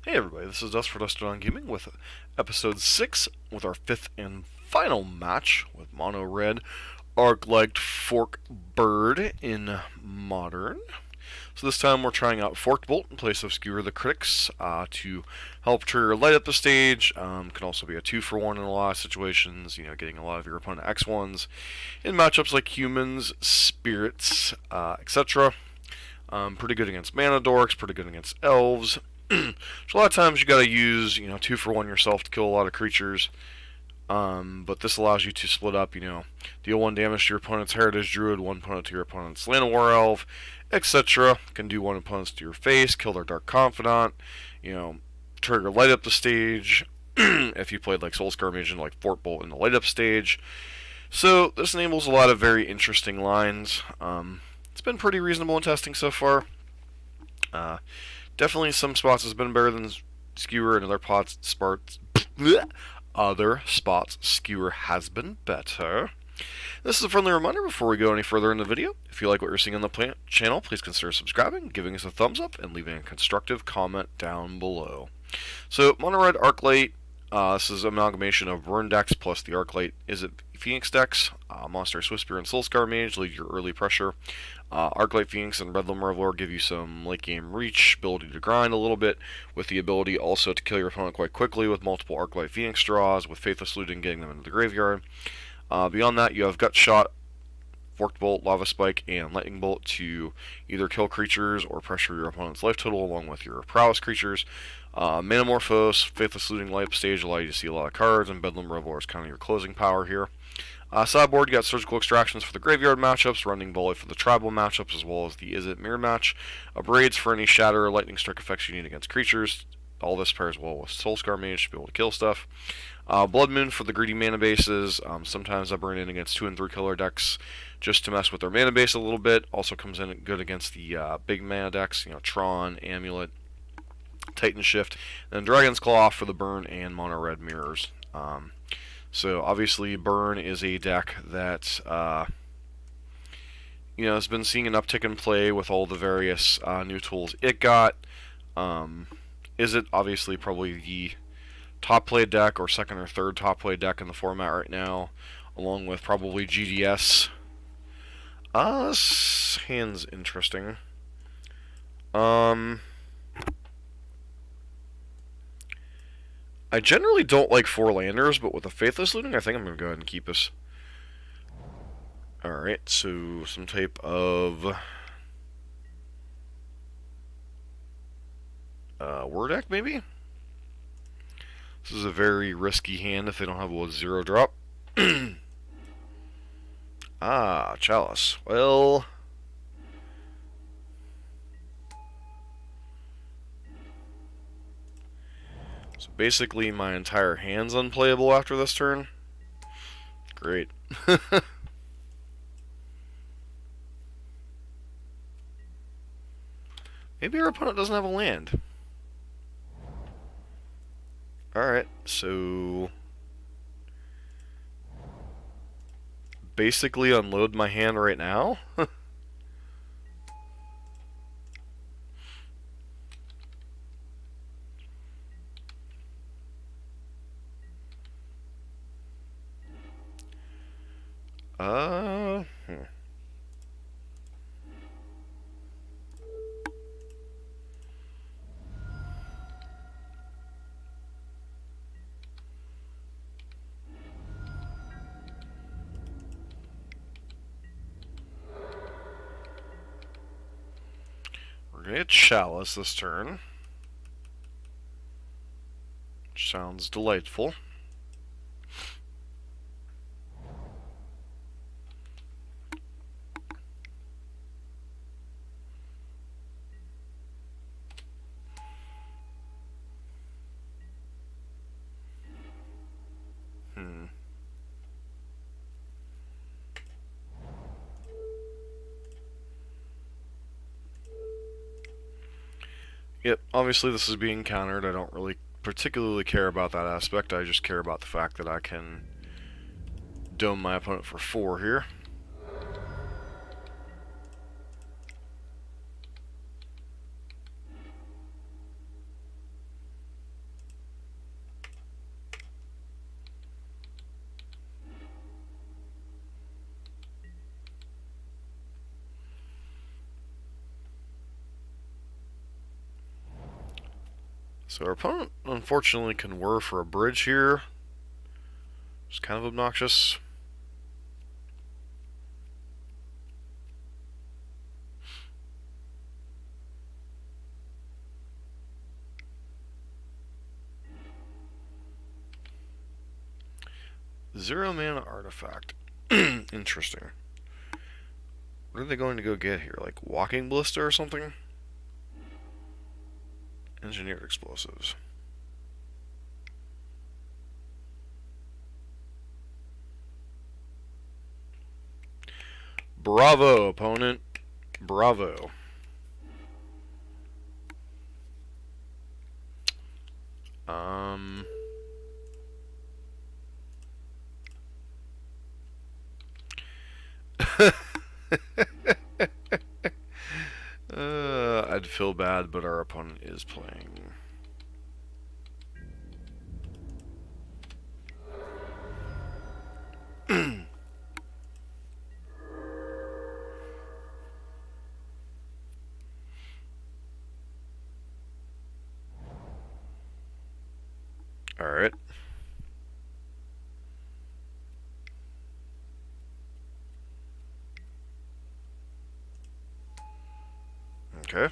Hey everybody, this is Dust for Dusted on Gaming with episode 6 with our 5th and final match with Mono Red Arc-Light Fork Bird in Modern. So this time we're trying out Forked Bolt in place of Skewer the Critics to help trigger light up the stage. Can also be a 2-for-1 in a lot of situations, getting a lot of your opponent X1s in matchups like humans, spirits, etc. Pretty good against mana dorks, pretty good against elves. So a lot of times you gotta use, 2-for-1 yourself to kill a lot of creatures. But this allows you to split up, deal 1 damage to your opponent's Heritage Druid, 1 opponent to your opponent's Llanowar Elf, etc. Can do 1 opponent to your face, kill their Dark Confidant, trigger light up the stage, if you played like Soulscar Mage and like Fort Bolt in the light up stage. So this enables a lot of very interesting lines. It's been pretty reasonable in testing so far. Definitely some spots has been better than Skewer, and other spots Skewer has been better. This is a friendly reminder before we go any further in the video. If you like what you're seeing on the channel, please consider subscribing, giving us a thumbs up, and leaving a constructive comment down below. So, Mono Red Arclight, this is an amalgamation of Burn decks plus the Arclight Izzet Phoenix decks. Monster Swiftspear and Soulscar Mage lead your early pressure. Arclight Phoenix and Redlam Reveler give you some late game reach, ability to grind a little bit, with the ability also to kill your opponent quite quickly with multiple Arclight Phoenix draws, with Faithless Looting getting them into the graveyard. Beyond that, you have Gut Shot, Forked Bolt, Lava Spike, and Lightning Bolt to either kill creatures or pressure your opponent's life total along with your prowess creatures. Manamorphose, Faithless Looting, Light Up Stage allow you to see a lot of cards, and Bedlam Reveler is kind of your closing power here. Sideboard, you got Surgical Extractions for the graveyard matchups, Running Bullet for the tribal matchups, as well as the Izzet Mirror match. Abrades for any Shatter or Lightning Strike effects you need against creatures. All this pairs well with Soulscar Mage to be able to kill stuff. Blood Moon for the greedy mana bases. Sometimes I burn in against 2 and 3 color decks just to mess with their mana base a little bit. Also comes in good against the big mana decks, Tron, Amulet, Titan Shift. And then Dragon's Claw for the burn and Mono Red Mirrors. So obviously Burn is a deck that has been seeing an uptick in play with all the various new tools it got. Izzet obviously probably the top played deck or second or third top played deck in the format right now, along with probably GDS. This hand's interesting. I generally don't like 4 landers, but with the Faithless Looting, I think I'm going to go ahead and keep this. Alright, so some type of Whir deck, maybe? This is a very risky hand if they don't have a 0-drop. Chalice. Well, so basically my entire hand's unplayable after this turn. Great. Maybe our opponent doesn't have a land. Alright, so basically unload my hand right now. Hmm. We're gonna get Chalice this turn, which sounds delightful. Yep, obviously this is being countered. I don't really particularly care about that aspect. I just care about the fact that I can dome my opponent for 4 here. So our opponent, unfortunately, can whir for a bridge here. It's kind of obnoxious. Zero mana artifact. Interesting. What are they going to go get here? Like walking ballista or something? Engineered explosives. Bravo, opponent. Bravo. I'd feel bad, but our opponent is playing. Alright. Okay.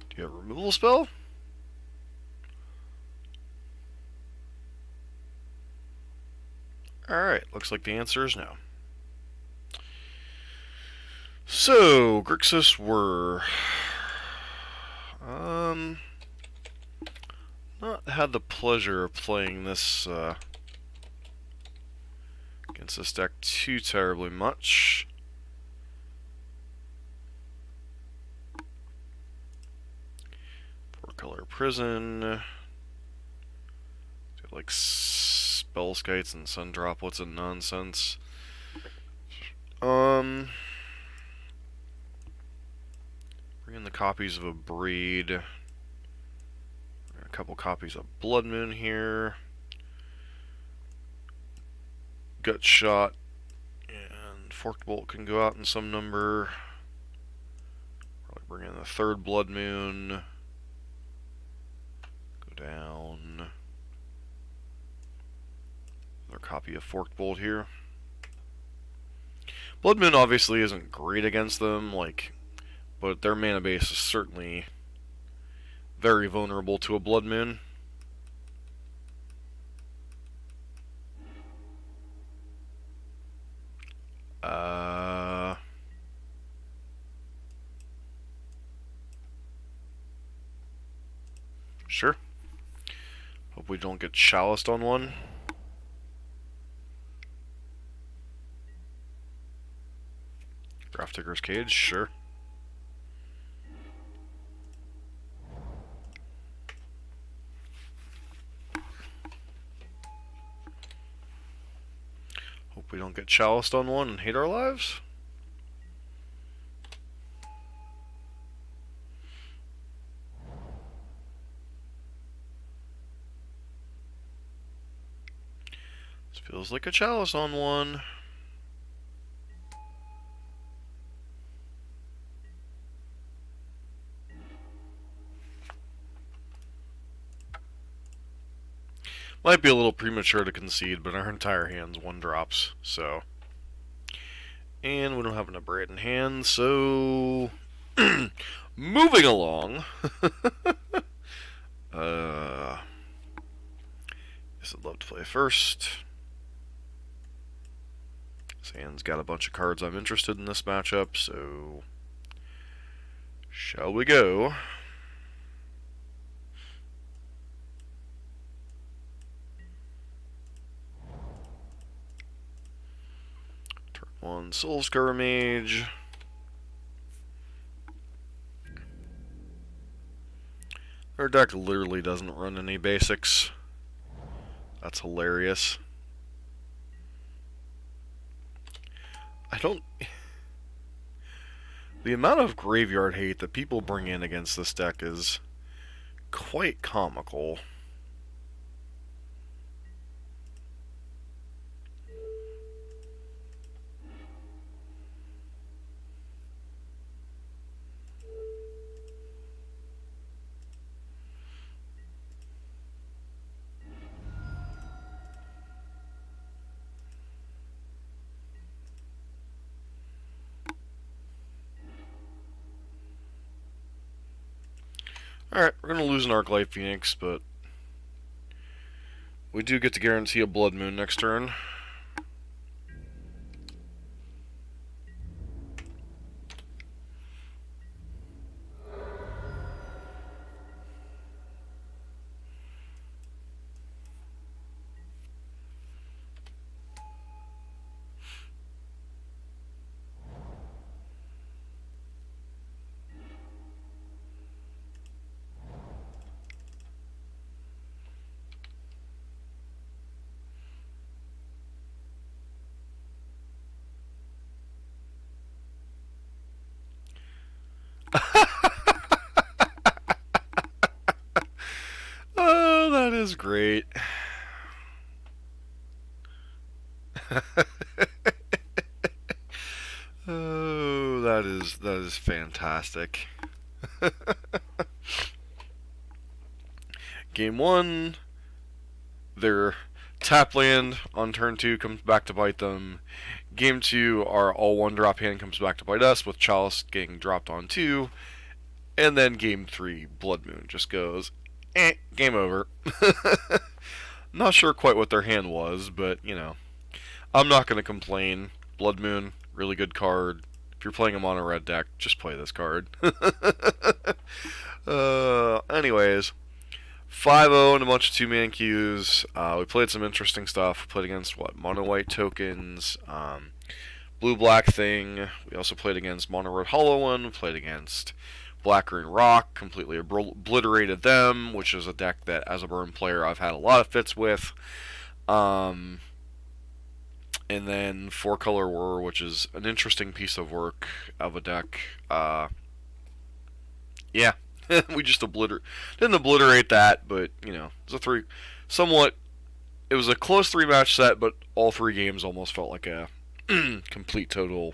Do you have a removal spell? Alright, looks like the answer is no. So, Grixis were... not had the pleasure of playing this, against this deck too terribly much. Four-color prison. Like spell skites and sun droplets and nonsense. Bring in the copies of a breed. A couple copies of Blood Moon here. Gut Shot and Forked Bolt can go out in some number. Probably bring in the third Blood Moon. Go down. Another copy of Forked Bolt here. Blood Moon obviously isn't great against them, but their mana base is certainly very vulnerable to a Blood Moon. Sure. Hope we don't get chaliced on one. Grafdigger's Cage, sure. Hope we don't get chaliced on one and hate our lives. This feels like a chalice on one. Might be a little premature to concede, but our entire hand's one drops, so. And we don't have an Abrade in hand, so. Moving along. Guess I'd love to play first. This hand's got a bunch of cards I'm interested in this matchup, so. Shall we go? One Soulscar Mage. Our deck literally doesn't run any basics. That's hilarious. The amount of graveyard hate that people bring in against this deck is quite comical. Alright, we're going to lose an Arclight Phoenix, but we do get to guarantee a Blood Moon next turn. Oh, that is great. Oh, that is fantastic. Game 1, their tap land on turn 2 comes back to bite them. Game 2, our all 1-drop hand comes back to bite us with Chalice getting dropped on 2. And then Game 3, Blood Moon just goes, game over. Not sure quite what their hand was, but, you know, I'm not going to complain. Blood Moon, really good card. If you're playing a mono red deck, just play this card. Anyways, 5-0 and a bunch of 2-man queues. We played some interesting stuff. We played against, mono white tokens, blue-black thing. We also played against mono red hollow one. We played against black green rock, completely obliterated them, which is a deck that, as a burn player, I've had a lot of fits with. And then 4 Color Whir, which is an interesting piece of work of a deck. Yeah, we just didn't obliterate that, but, you know, it was it was a close 3-match set, but all 3 games almost felt like a complete total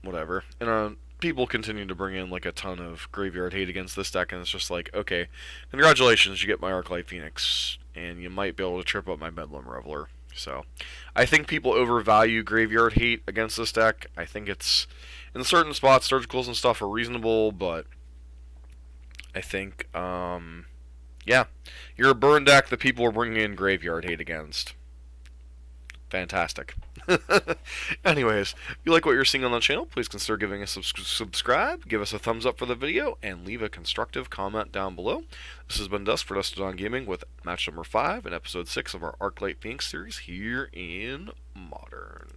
whatever. And people continue to bring in like a ton of graveyard hate against this deck, and it's just like, okay, congratulations, you get my Arclight Phoenix, and you might be able to trip up my Bedlam Reveler. So, I think people overvalue graveyard hate against this deck. I think it's, in certain spots, surgicals and stuff are reasonable, but I think, yeah, you're a burn deck that people are bringing in graveyard hate against. Fantastic. Anyways, if you like what you're seeing on the channel, please consider giving us a subscribe, give us a thumbs up for the video, and leave a constructive comment down below. This has been Dust for Dusted on Gaming with match number 5 and episode 6 of our Arclight Phoenix series here in Modern.